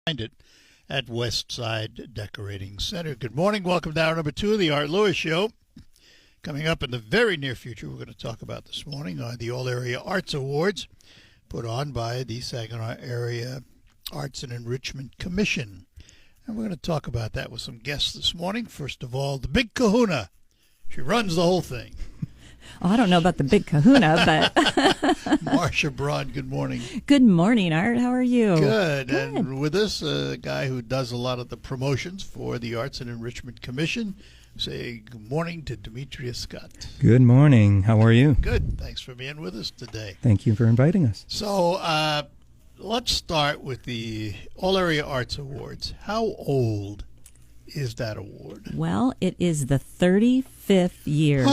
Find it at Westside Decorating Center. Good morning. Welcome to hour number 2 of the Art Lewis Show. Coming up in the very near future, we're going to talk about this morning are the All Area Arts Awards put on by the Saginaw Area Arts and Enrichment Commission. And we're going to talk about that with some guests this morning. First of all, the Big Kahuna. She runs the whole thing. Oh, I don't know about the Big Kahuna, but... Marcia Braun, good morning. Good morning, Art. How are you? Good. And with us, a guy who does a lot of the promotions for the Arts and Enrichment Commission. Say good morning to Demetrius Scott. Good morning. How are you? Good. Thanks for being with us today. Thank you for inviting us. So let's start with the All Area Arts Awards. How old is that award? Well, it is the 35th year.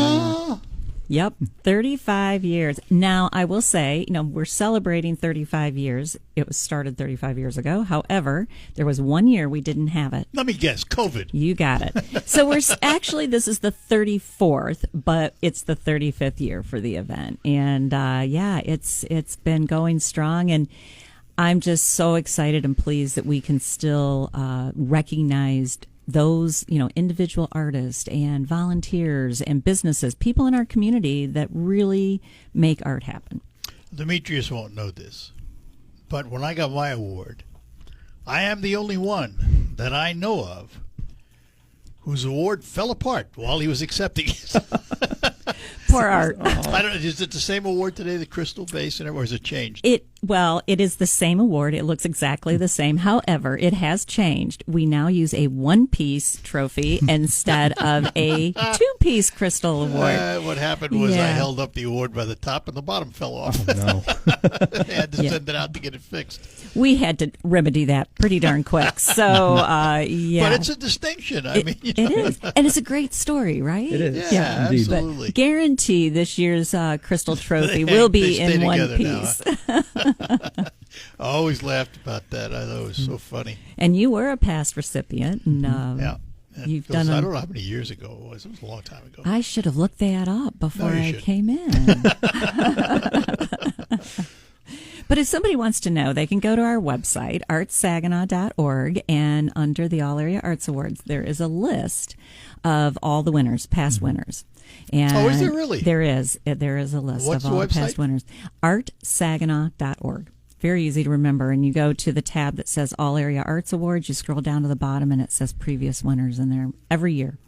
Yep, 35 years. Now, I will say, we're celebrating 35 years. It was started 35 years ago. However, there was 1 year we didn't have it. Let me guess, COVID. You got it. So we're actually, this is the 34th, but it's the 35th year for the event. And it's been going strong, and I'm just so excited and pleased that we can still recognize those, individual artists and volunteers and businesses, people in our community that really make art happen. Demetrius won't know this, but when I got my award, I am the only one that I know of whose award fell apart while he was accepting it. Poor Art. I don't. Is it the same award today, the Crystal Basin, or has it changed? It is the same award. It looks exactly the same. However, it has changed. We now use a one-piece trophy instead of a two-piece Crystal Award. What happened was I held up the award by the top, and the bottom fell off. Oh, no. They had to send it out to get it fixed. We had to remedy that pretty darn quick. So, But it's a distinction. It is. And it's a great story, right? It is. Yeah, indeed. absolutely. But guarantee this year's Crystal Trophy will be in one piece. I always laughed about that. I thought it was so funny. And you were a past recipient. And, you've I don't done. know how many years ago it was. It was a long time ago. I should have looked that up before I came in. But if somebody wants to know, they can go to our website, artsaginaw.org, and under the All Area Arts Awards, there is a list of all the winners, past winners. And is there really? There is. There is a list What's of all the the past website? winners. artsaginaw.org. Very easy to remember. And you go to the tab that says All Area Arts Awards, you scroll down to the bottom, and it says previous winners in there every year.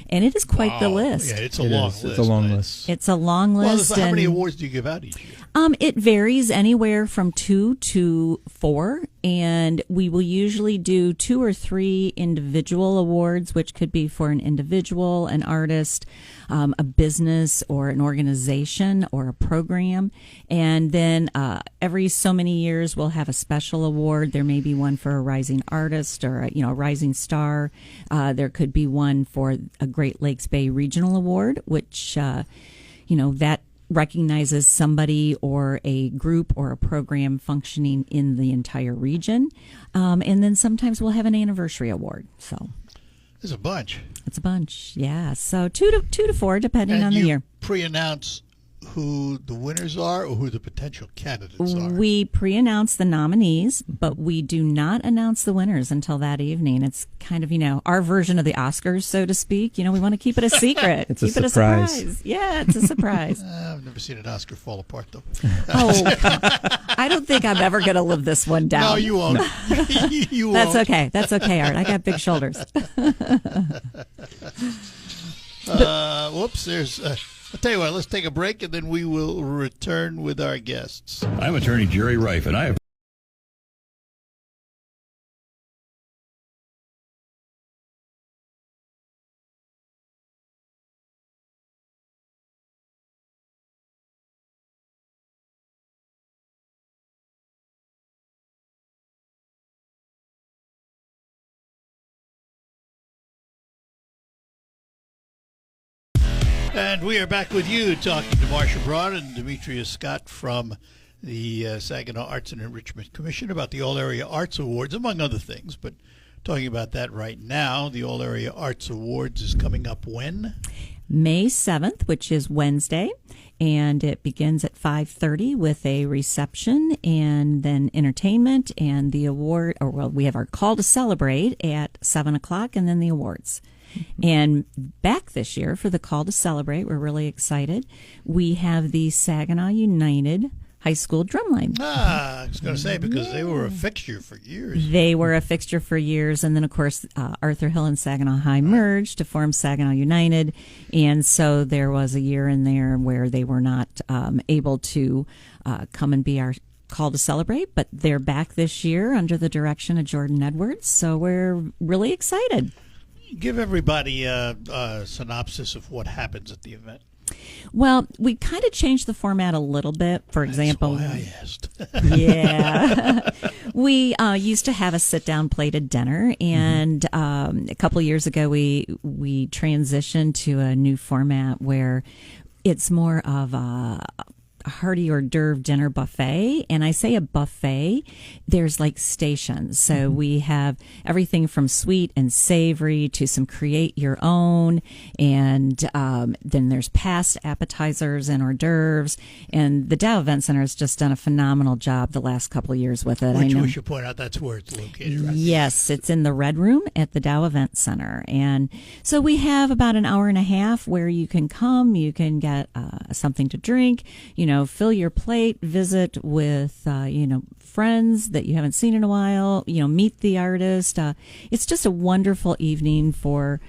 And it is quite the list. Yeah, it's a long list. It's a long list. It's a long list. Well, how many awards do you give out each year? It varies anywhere from 2 to 4, and we will usually do 2 or 3 individual awards, which could be for an individual, an artist, a business, or an organization, or a program. And then every so many years, we'll have a special award. There may be one for a rising artist or a rising star. There could be one for a Great Lakes Bay Regional Award, which that recognizes somebody or a group or a program functioning in the entire region. And then sometimes we'll have an anniversary award. So There's a bunch. it's a bunch. Yeah. So 2 to 4, depending And on the you year. pre-announce who the winners are or who the potential candidates are. We pre-announce the nominees, but we do not announce the winners until that evening. It's kind of, our version of the Oscars, so to speak. We want to keep it a secret. It's keep a it surprise. A surprise. Yeah, it's a surprise. I've never seen an Oscar fall apart, though. Oh, I don't think I'm ever going to live this one down. No, you won't. You won't. That's okay. That's okay, Art. I got big shoulders. Whoops, there's... I'll tell you what, let's take a break, and then we will return with our guests. I'm attorney Jerry Reif, and I have And we are back with you, talking to Marcia Braun and Demetrius Scott from the Saginaw Arts and Enrichment Commission about the All Area Arts Awards, among other things. But talking about that right now, the All Area Arts Awards is coming up when? May 7th, which is Wednesday. and it begins at 5:30 with a reception and then entertainment and the award, or well, we have our call to celebrate at 7 o'clock and then the awards. And back this year for the call to celebrate, we're really excited. We have the Saginaw United High School Drumline. I was going to say, because they were a fixture for years. They were a fixture for years, and then, of course, Arthur Hill and Saginaw High merged to form Saginaw United, and so there was a year in there where they were not able to come and be our call to celebrate, but they're back this year under the direction of Jordan Edwards, so we're really excited. Give everybody a synopsis of what happens at the event. Well, we kind of changed the format a little bit. For example, that's why I asked. Yeah. We used to have a sit-down plated dinner, and a couple of years ago we transitioned to a new format where it's more of a hearty hors d'oeuvre dinner buffet. And I say a buffet, there's like stations. So we have everything from sweet and savory to some create your own. And then there's past appetizers and hors d'oeuvres. And the Dow Event Center has just done a phenomenal job the last couple of years with it. Which we should point out, that's where it's located, right? Yes, it's in the Red Room at the Dow Event Center. And so we have about an hour and a half where you can come, you can get something to drink, fill your plate, visit with, friends that you haven't seen in a while, meet the artist. It's just a wonderful evening for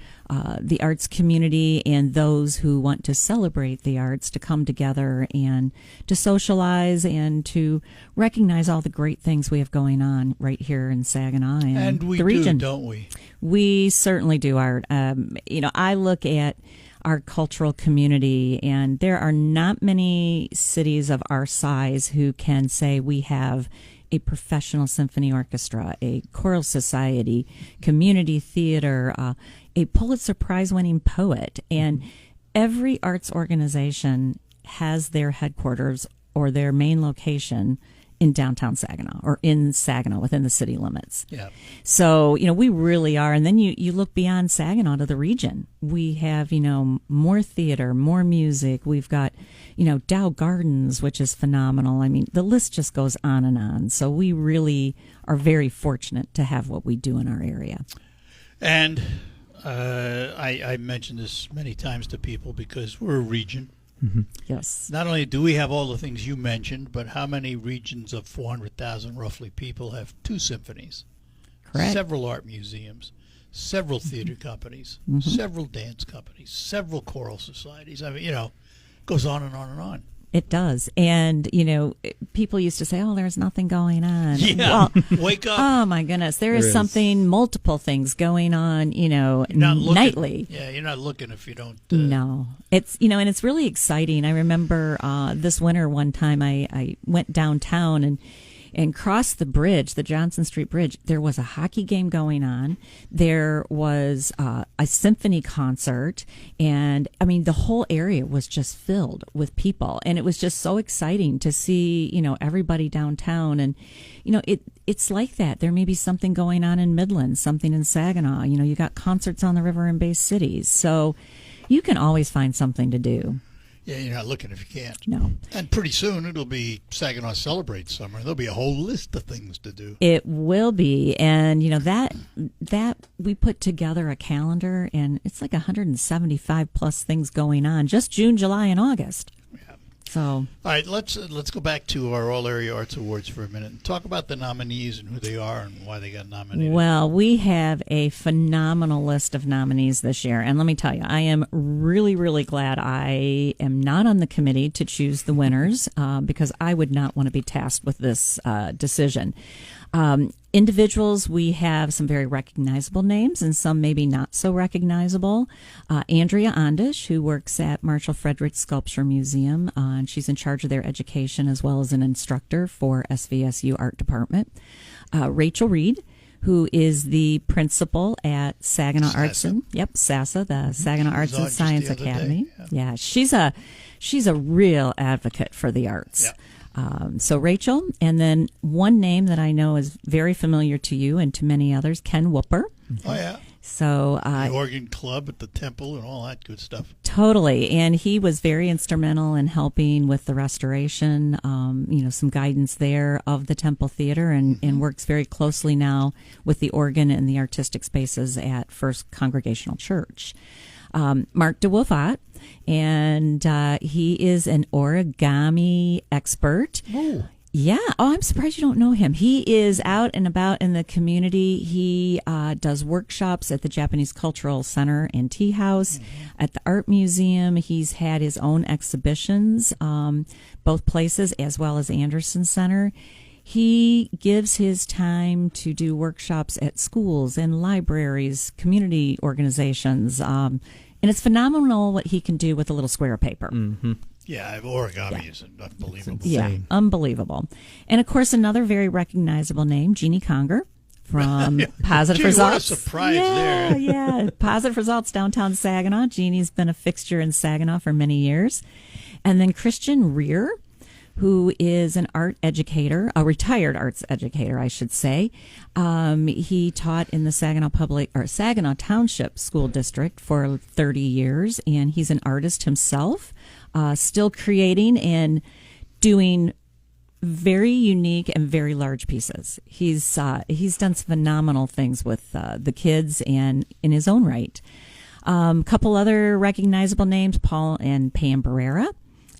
the arts community and those who want to celebrate the arts to come together and to socialize and to recognize all the great things we have going on right here in Saginaw and we the region. Don't we? We certainly do, Art. I look at our cultural community, and there are not many cities of our size who can say we have a professional symphony orchestra, a choral society, community theater, a Pulitzer Prize-winning poet, and every arts organization has their headquarters or their main location in downtown Saginaw or in Saginaw within the city limits. Yeah. So, we really are. And then you look beyond Saginaw to the region. We have, more theater, more music. We've got, Dow Gardens, which is phenomenal. I mean, the list just goes on and on. So we really are very fortunate to have what we do in our area. And I mentioned this many times to people because we're a region. Mm-hmm. Yes. Not only do we have all the things you mentioned, but how many regions of 400,000 roughly people have two symphonies? Correct. Several art museums, several theater companies, several dance companies, several choral societies. I mean, it goes on and on and on. It does. And, people used to say, oh, there's nothing going on. Yeah. Well, wake up. Oh, my goodness. There is something, multiple things going on, nightly. Yeah, you're not looking if you don't. No. It's, and it's really exciting. I remember this winter one time I went downtown and crossed the bridge, the Johnson Street Bridge. There was a hockey game going on. There was a symphony concert. And, the whole area was just filled with people. And it was just so exciting to see, everybody downtown. And, it's like that. There may be something going on in Midland, something in Saginaw. You got concerts on the river in Bay Cities. So you can always find something to do. Yeah, you're not looking if you can't. No. And pretty soon it'll be Saginaw Celebrate Summer. There'll be a whole list of things to do. It will be. And, that we put together a calendar, and it's like 175 plus things going on, just June, July, and August. Yeah. So. All right, let's go back to our All Area Arts Awards for a minute and talk about the nominees and who they are and why they got nominated. Well, we have a phenomenal list of nominees this year. And let me tell you, I am really, really glad I am not on the committee to choose the winners because I would not want to be tasked with this decision. Individuals, we have some very recognizable names and some maybe not so recognizable. Andrea Ondish, who works at Marshall Frederick Sculpture Museum, and she's in charge of their education as well as an instructor for SVSU Art Department. Rachel Reed, who is the principal at Saginaw Arts and SASA, the Saginaw Arts and Science Academy. Yeah, she's a real advocate for the arts. Yeah. So Rachel, and then one name that I know is very familiar to you and to many others, Ken Whooper. Oh, yeah. So the organ club at the temple and all that good stuff. totally, and he was very instrumental in helping with the restoration. Some guidance there of the Temple Theater, and works very closely now with the organ and the artistic spaces at First Congregational Church. Mark DeWolfat, and he is an origami expert. Ooh. Yeah. Oh, I'm surprised you don't know him. He is out and about in the community. He does workshops at the Japanese Cultural Center and Tea House, at the Art Museum. He's had his own exhibitions, both places, as well as Anderson Center. He gives his time to do workshops at schools and libraries, community organizations, and it's phenomenal what he can do with a little square of paper. Mm-hmm. Yeah, origami is unbelievable. Yeah, unbelievable. And of course, another very recognizable name, Jeannie Conger from Positive Gee, Results. what a surprise yeah, there. Yeah, Positive Results, downtown Saginaw. Jeannie's been a fixture in Saginaw for many years. And then Christian Rear, who is an art educator, a retired arts educator, I should say. He taught in the Saginaw Township School District for 30 years, and he's an artist himself, still creating and doing very unique and very large pieces. He's done some phenomenal things with the kids and in his own right. Couple other recognizable names, Paul and Pam Barrera.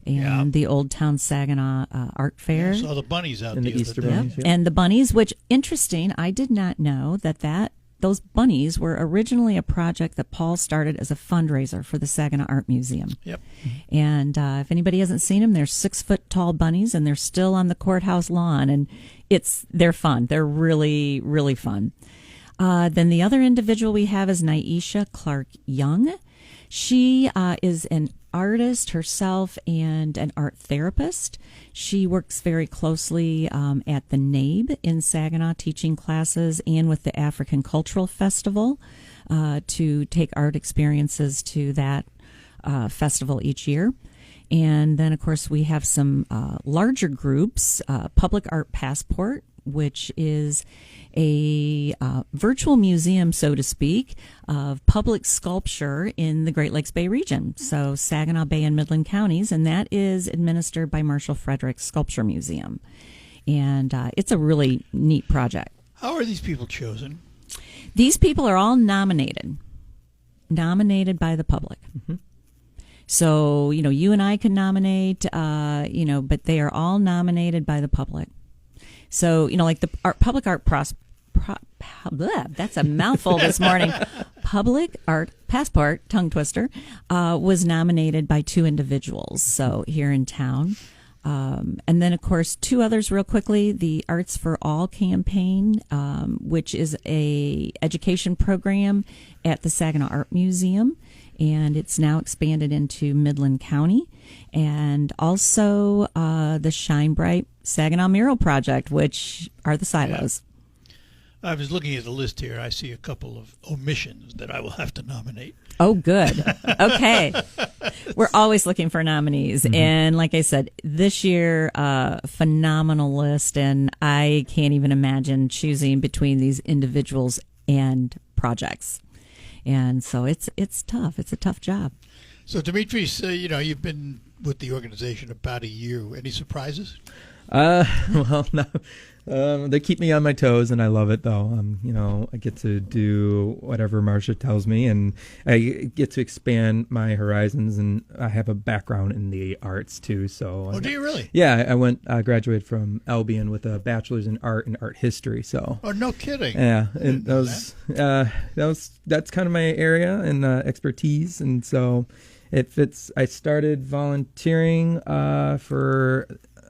And the Old Town Saginaw Art Fair. I saw the bunnies out And the the Easter other day. bunnies. Yep. And the bunnies, which, interesting, I did not know that those bunnies were originally a project that Paul started as a fundraiser for the Saginaw Art Museum. Yep. And if anybody hasn't seen them, they're 6-foot-tall bunnies, and they're still on the courthouse lawn, and they're fun. They're really, really fun. Then the other individual we have is Naisha Clark Young. She is an artist herself and an art therapist. She works very closely at the NABE in Saginaw, teaching classes, and with the African Cultural Festival to take art experiences to that festival each year. And then, of course, we have some larger groups, Public Art Passport, which is a virtual museum, so to speak, of public sculpture in the Great Lakes Bay region. So Saginaw Bay and Midland counties, and that is administered by Marshall Frederick Sculpture Museum. And it's a really neat project. How are these people chosen? These people are all nominated by the public. Mm-hmm. So, you and I can nominate, but they are all nominated by the public. So, like the Public Art that's a mouthful this morning. Public Art Passport, tongue twister, was nominated by 2 individuals, so here in town. And then, of course, 2 others real quickly. The Arts for All campaign, which is a education program at the Saginaw Art Museum, and it's now expanded into Midland County. And also the Shine Bright Saginaw Mural Project, which are the silos. I was looking at the list here. I see a couple of omissions that I will have to nominate. Oh, good. Okay. We're always looking for nominees. Mm-hmm. And like I said, this year, phenomenal list. And I can't even imagine choosing between these individuals and projects. And so it's tough. It's a tough job. So, Dimitris, you've been with the organization about a year. Any surprises? Well, no. They keep me on my toes, and I love it, though. I get to do whatever Marcia tells me, and I get to expand my horizons, and I have a background in the arts, too. So, do you really? Yeah, I graduated from Albion with a bachelor's in art and art history, so. Oh, no kidding. Yeah, and that's kind of my area and expertise, and so it fits. I started volunteering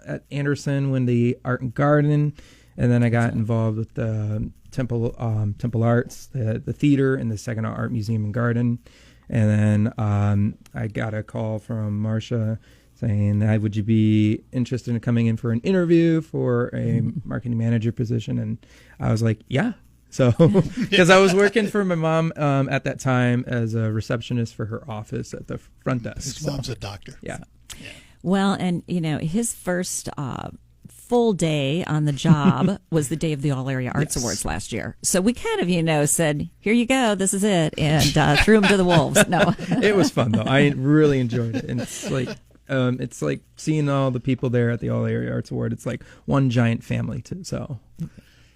at Anderson when the Art and Garden, and then I got involved with the Temple Arts, the theater, and the Saginaw Art Museum and Garden. And then I got a call from Marcia saying, would you be interested in coming in for an interview for a marketing manager position? And I was like, yeah. So, because I was working for my mom at that time as a receptionist for her office at the front desk. His mom's a doctor. Yeah. Well, and his first full day on the job was the day of the All Area Arts Yes. Awards last year. So we kind of, said, here you go, this is it, and threw them to the wolves. No. It was fun though. I really enjoyed it, and it's like seeing all the people there at the All Area Arts Award. It's like one giant family too. So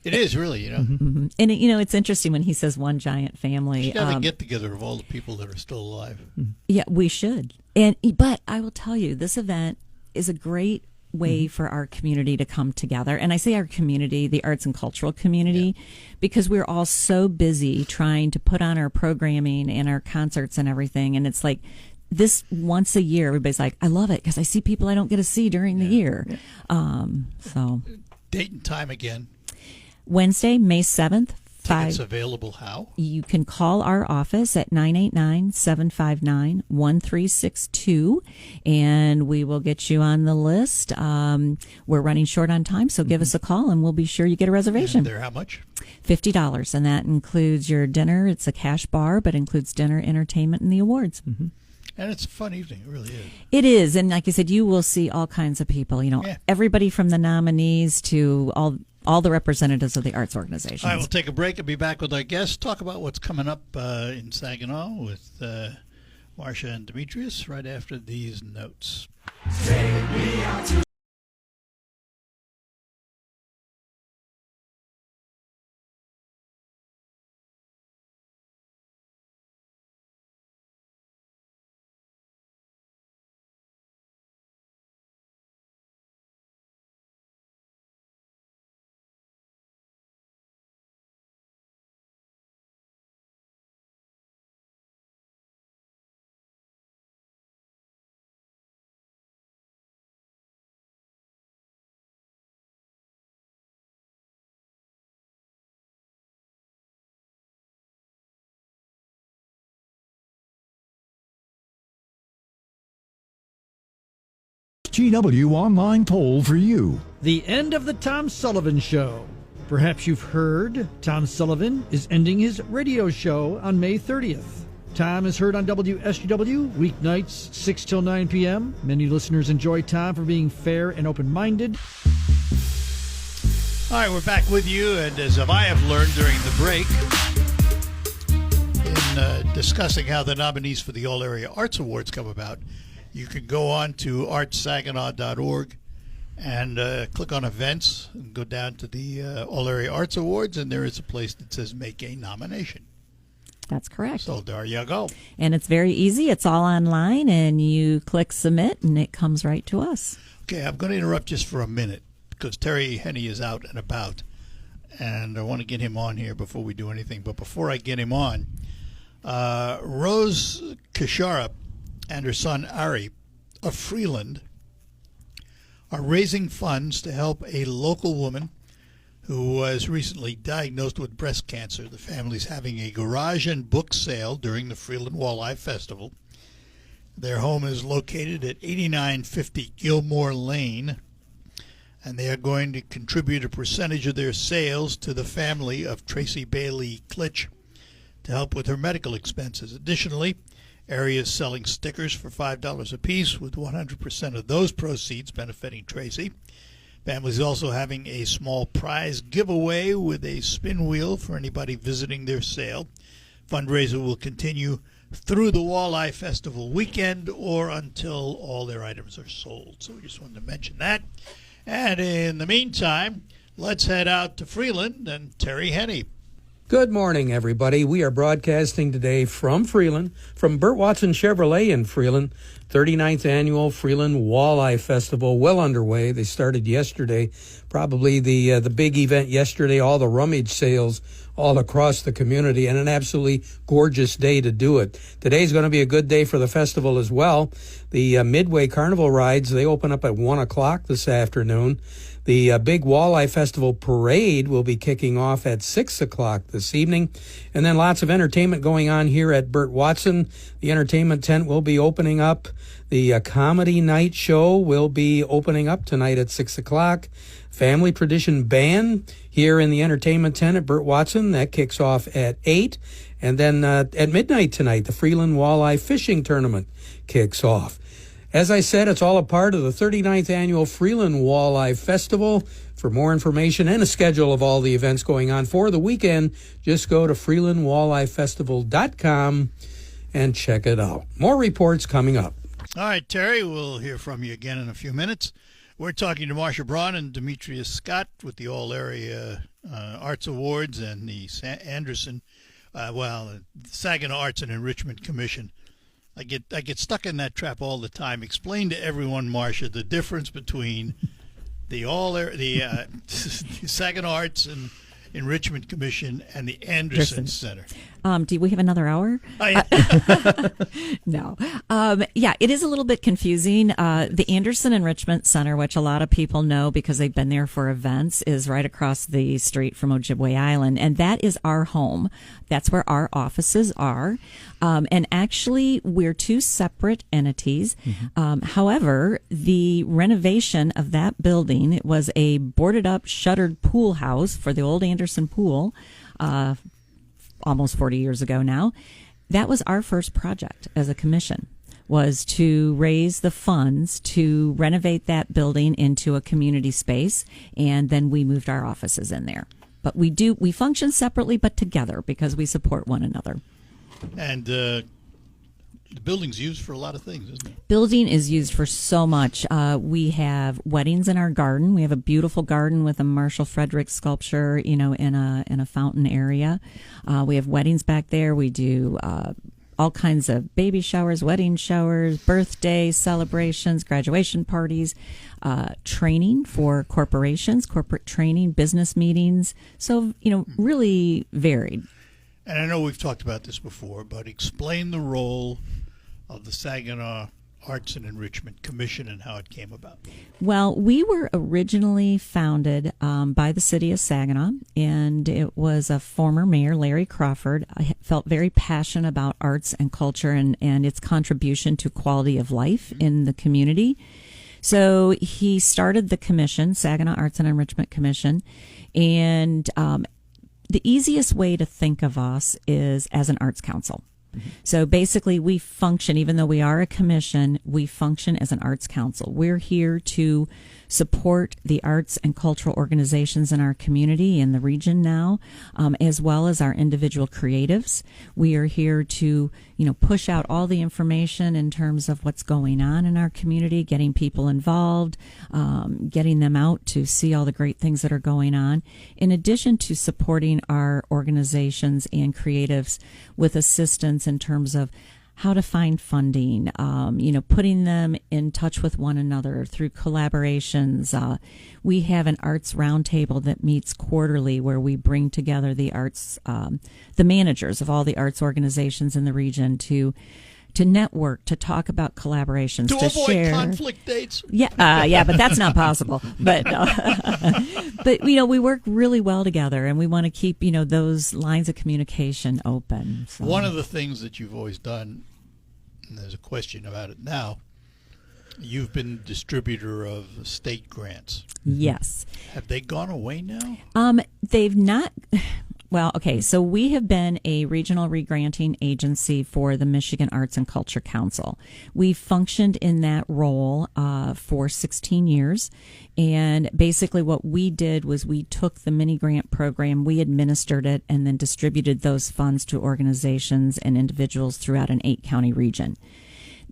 It is really, Mm-hmm. And, it's interesting when he says one giant family. You should have a get-together of all the people that are still alive. Yeah, we should. But I will tell you, this event is a great way for our community to come together. And I say our community, the arts and cultural community, because we're all so busy trying to put on our programming and our concerts and everything. And it's like this once a year, everybody's like, I love it because I see people I don't get to see during the year. So Date and time again. Wednesday, May 7th. Tickets available how? You can call our office at 989-759-1362, and we will get you on the list. We're running short on time, so give us a call, and we'll be sure you get a reservation. And they're how much? $50, and that includes your dinner. It's a cash bar, but includes dinner, entertainment, and the awards. And it's a fun evening. It really is. It is, and like I said, you will see all kinds of people. Everybody from the nominees to all the representatives of the arts organizations. All right, we'll take a break and be back with our guests. Talk about what's coming up in Saginaw with Marcia and Demetrius right after these notes. GW Online poll for you. The end of the Tom Sullivan Show. Perhaps you've heard Tom Sullivan is ending his radio show on May 30th. Tom is heard on WSGW weeknights 6 till 9 p.m. Many listeners enjoy Tom for being fair and open-minded. All right, we're back with you, and as I have learned during the break, in discussing how the nominees for the All Area Arts Awards come about, you can go on to artsaginaw.org and click on events and go down to the All Area Arts Awards, and there is a place that says make a nomination. That's correct. So there you go. And it's very easy. It's all online, and you click submit, and it comes right to us. Okay, I'm going to interrupt just for a minute because Terry Henney is out and about, and I want to get him on here before we do anything. But before I get him on, Rose Kashara and her son Ari of Freeland are raising funds to help a local woman who was recently diagnosed with breast cancer. The family's having a garage and book sale during the Freeland Walleye Festival. Their home is located at 8950 Gilmore Lane, and they are going to contribute a percentage of their sales to the family of Tracy Bailey Klitsch to help with her medical expenses. Additionally, Ari is selling stickers for $5 a piece, with 100% of those proceeds benefiting Tracy. Family's also having a small prize giveaway with a spin wheel for anybody visiting their sale. Fundraiser will continue through the Walleye Festival weekend or until all their items are sold. So we just wanted to mention that. And in the meantime, let's head out to Freeland and Terry Henney. Good morning, everybody. We are broadcasting today from Freeland, from Burt Watson Chevrolet in Freeland. 39th Annual Freeland Walleye Festival, well underway. They started yesterday, probably the big event yesterday, all the rummage sales all across the community, and an absolutely gorgeous day to do it. Today's going to be a good day for the festival as well. The Midway Carnival rides, they open up at 1 o'clock this afternoon. The big Walleye Festival Parade will be kicking off at 6 o'clock this evening. And then lots of entertainment going on here at Burt Watson. The entertainment tent will be opening up. The Comedy Night Show will be opening up tonight at 6 o'clock. Family Tradition Band here in the entertainment tent at Burt Watson. That kicks off at 8. And then at midnight tonight, the Freeland Walleye Fishing Tournament kicks off. As I said, it's all a part of the 39th Annual Freeland Walleye Festival. For more information and a schedule of all the events going on for the weekend, just go to freelandwalleyefestival.com and check it out. More reports coming up. All right, Terry, we'll hear from you again in a few minutes. We're talking to Marcia Braun and Demetrius Scott with the All-Area Arts Awards and the Anderson, the Saginaw Arts and Enrichment Commission. I get stuck in that trap all the time. Explain to everyone, Marcia, the difference between the Saginaw Arts and Enrichment Commission and the Anderson Center. Do we have another hour? No. Yeah, it is a little bit confusing. The Anderson Enrichment Center, which a lot of people know because they've been there for events, is right across the street from Ojibwe Island, and that is our home. That's where our offices are. And actually, we're two separate entities. Mm-hmm. However, the renovation of that building, it was a boarded-up, shuttered pool house for the old Anderson Pool, almost 40 years ago now. That was our first project as a commission, was to raise the funds to renovate that building into a community space, and then we moved our offices in there. But we function separately but together because we support one another. And the building's used for a lot of things, isn't it? Building is used for so much. We have weddings in our garden. We have a beautiful garden with a Marshall Frederick sculpture, in a fountain area. We have weddings back there. We do all kinds of baby showers, wedding showers, birthday celebrations, graduation parties, training for corporations, corporate training, business meetings. So, really varied. And I know we've talked about this before, but explain the role of the Saginaw Arts and Enrichment Commission and how it came about. Well, we were originally founded by the city of Saginaw, and it was a former mayor, Larry Crawford. I felt very passionate about arts and culture and its contribution to quality of life in the community. So he started the commission, Saginaw Arts and Enrichment Commission, and the easiest way to think of us is as an arts council. Mm-hmm. So basically we function, even though we are a commission, we function as an arts council. We're here to support the arts and cultural organizations in our community in the region now, as well as our individual creatives. We are here to, push out all the information in terms of what's going on in our community, getting people involved, getting them out to see all the great things that are going on, in addition to supporting our organizations and creatives with assistance in terms of how to find funding, putting them in touch with one another through collaborations. We have an arts roundtable that meets quarterly where we bring together the arts, the managers of all the arts organizations in the region to network, to talk about collaborations, to avoid share conflict dates. Yeah, but that's not possible. But we work really well together, and we want to keep those lines of communication open. So. One of the things that you've always done, and there's a question about it now, you've been distributor of state grants. Yes. Have they gone away now? They've not. Well, okay, so we have been a regional regranting agency for the Michigan Arts and Culture Council. We functioned in that role for 16 years, and basically what we did was we took the mini grant program, we administered it, and then distributed those funds to organizations and individuals throughout an 8-county region.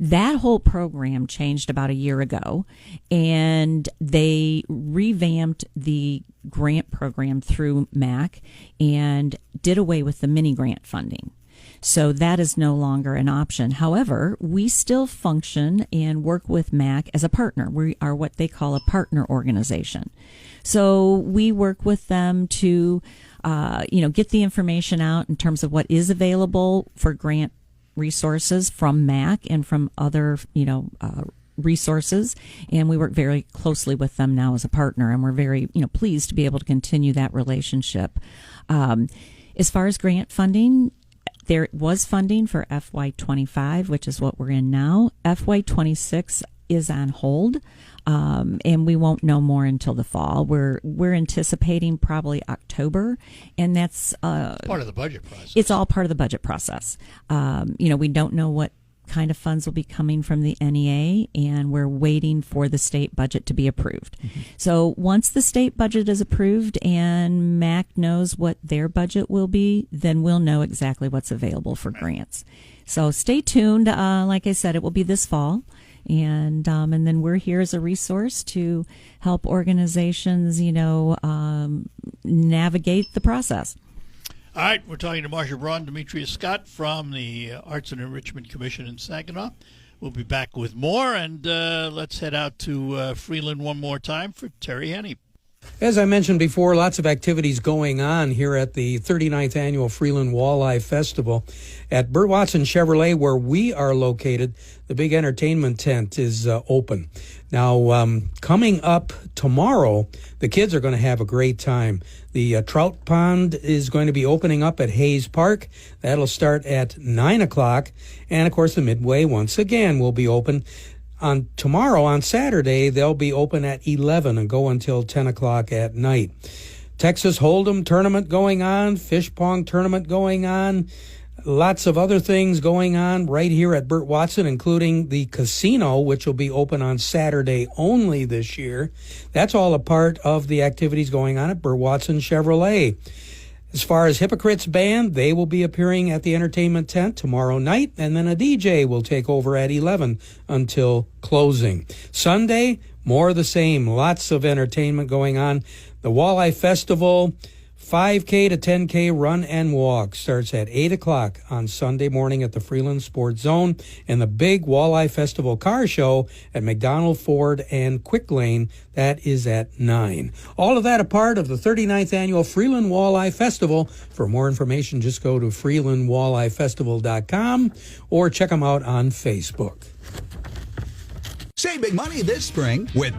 That whole program changed about a year ago, and they revamped the grant program through MAC and did away with the mini grant funding. So that is no longer an option. However, we still function and work with MAC as a partner. We are what they call a partner organization. So we work with them to, get the information out in terms of what is available for grant resources from MAC and from other, resources, and we work very closely with them now as a partner, and we're very, pleased to be able to continue that relationship. As far as grant funding, there was funding for FY25, which is what we're in now. FY26 is on hold, and we won't know more until the fall. We're anticipating probably October, and that's part of the budget process. It's all part of the budget process. We don't know what kind of funds will be coming from the NEA, and we're waiting for the state budget to be approved. So once the state budget is approved and MAC knows what their budget will be, then we'll know exactly what's available for grants. So stay tuned. Like I said, it will be this fall. And then we're here as a resource to help organizations, navigate the process. All right, we're talking to Marcia Braun, Demetria Scott from the Arts and Enrichment Commission in Saginaw. We'll be back with more, and let's head out to Freeland one more time for Terry Henney. As I mentioned before, lots of activities going on here at the 39th Annual Freeland Walleye Festival. At Burt Watson Chevrolet, where we are located, the big entertainment tent is open. Now, coming up tomorrow, the kids are going to have a great time. The trout pond is going to be opening up at Hayes Park. That'll start at 9 o'clock. And, of course, the Midway, once again, will be open. On tomorrow, on Saturday, they'll be open at 11 and go until 10 o'clock at night. Texas Hold'em tournament going on, fish pong tournament going on, lots of other things going on right here at Burt Watson, including the casino, which will be open on Saturday only this year. That's all a part of the activities going on at Burt Watson Chevrolet. As far as Hypocrites Band, they will be appearing at the entertainment tent tomorrow night, and then a DJ will take over at 11 until closing. Sunday, more of the same. Lots of entertainment going on. The Walleye Festival, 5K to 10K run and walk starts at 8 o'clock on Sunday morning at the Freeland Sports Zone, and the big Walleye Festival car show at McDonald, Ford, and Quick Lane, that is at 9. All of that a part of the 39th Annual Freeland Walleye Festival. For more information, just go to freelandwalleyefestival.com or check them out on Facebook. Save big money this spring with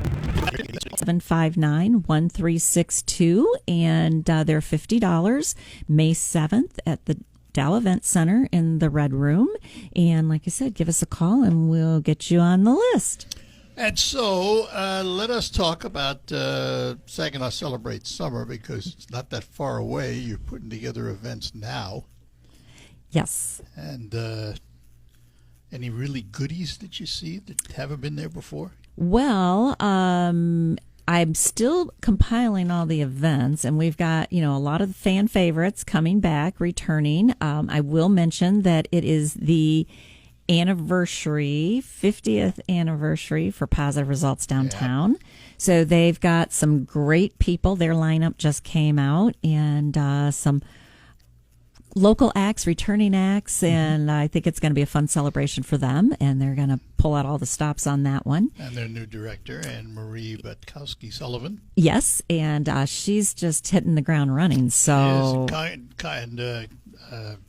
759-1362, and they're $50 May 7th at the Dow Event Center in the Red Room. And like I said, give us a call and we'll get you on the list. And so let us talk about Saginaw Celebrates Summer, because it's not that far away. You're putting together events now. Yes. And any really goodies that you see that haven't been there before? Well, I'm still compiling all the events, and we've got, a lot of fan favorites coming back, returning. I will mention that it is the 50th anniversary for Positive Results Downtown. Yeah. So they've got some great people. Their lineup just came out, and some local acts, returning acts, and I think it's going to be a fun celebration for them, and they're going to pull out all the stops on that one. And their new director, Anne Marie Butkowski-Sullivan. Yes, and she's just hitting the ground running. So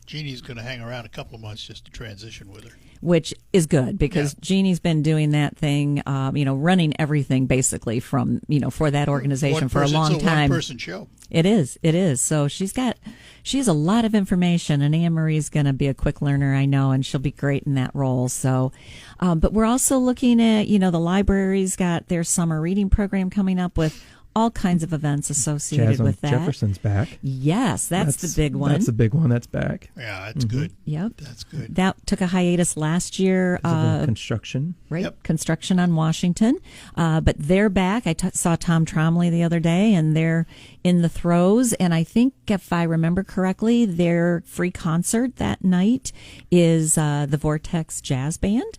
Jeannie's going to hang around a couple of months just to transition with her. Which is good, because Jeannie's been doing that thing, running everything basically from, for that organization for a long time. It's a one-person show. It is. So she has a lot of information, and Anne Marie's going to be a quick learner, I know, and she'll be great in that role. So, but we're also looking at, the library's got their summer reading program coming up with all kinds of events associated Jazz on with that. Jefferson's back. Yes, that's the big one. That's the big one that's back. Yeah, that's good. Yep. That's good. That took a hiatus last year. Construction. Right, Yep. Construction on Washington. But they're back. I saw Tom Tromley the other day, and they're in the throes. And I think, if I remember correctly, their free concert that night is the Vortex Jazz Band.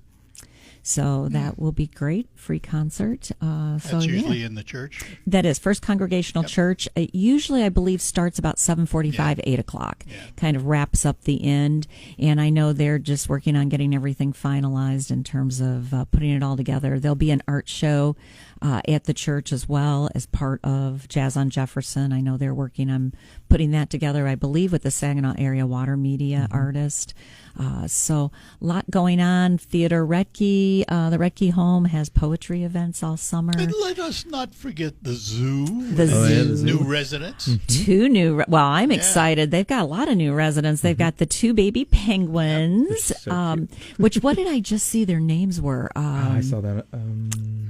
So that will be great. Free concert. That's usually in the church? That is First Congregational Church. It usually, I believe, starts about 7:45, 8 o'clock. Yeah. Kind of wraps up the end. And I know they're just working on getting everything finalized in terms of putting it all together. There'll be an art show at the church as well as part of Jazz on Jefferson. I know they're working on putting that together, I believe, with the Saginaw Area Water Media artist. So a lot going on. Theodore Retke, the Retke Home has poetry events all summer. And let us not forget the zoo. The zoo. New residents. Mm-hmm. Two new. Well, I'm excited. They've got a lot of new residents. They've got the two baby penguins. So which, what did I just see their names were? I saw that.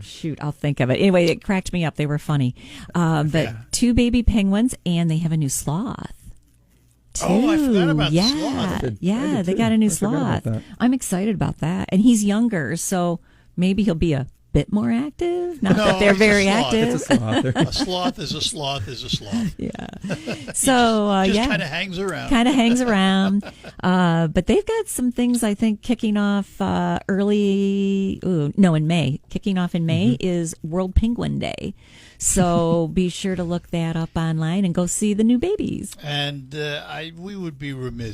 Shoot, I'll think of it. Anyway, it cracked me up. They were funny. But two baby penguins, and they have a new sloth. too. Oh, I forgot about the yeah, sloth. yeah, they got a new I forgot about sloth. that. I'm excited about that, and he's younger, so maybe he'll be a bit more active. Not No, that they're he's a very sloth. active. It's a sloth. A sloth is a sloth is a sloth. Yeah. So Just yeah, kind of hangs around. kind of hangs around. But they've got some things I think kicking off in May. Kicking off in May is World Penguin Day. So be sure to look that up online and go see the new babies. And we would be remiss